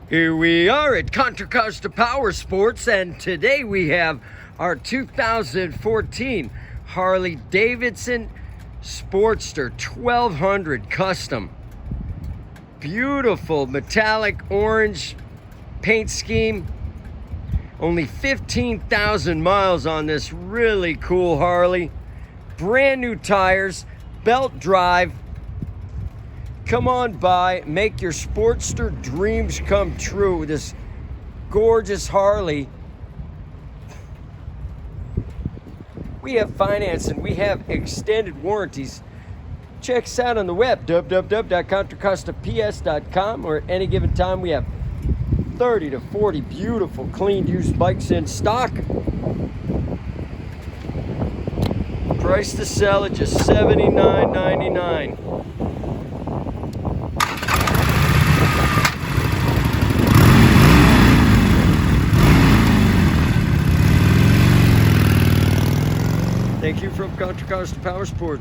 Here we are at Contra Costa Powersports, and today we have our 2014 Harley Davidson Sportster 1200 Custom. Beautiful metallic orange paint scheme. Only 15,000 miles on this really cool Harley. Brand new tires, belt drive. Come on by, make your Sportster dreams come true with this gorgeous Harley. We have financing, we have extended warranties. Check us out on the web, www.contracostaps.com, or at any given time we have 30 to 40 beautiful clean used bikes in stock. Price to sell at just $79.99. Thank you from Contra Costa Powersports.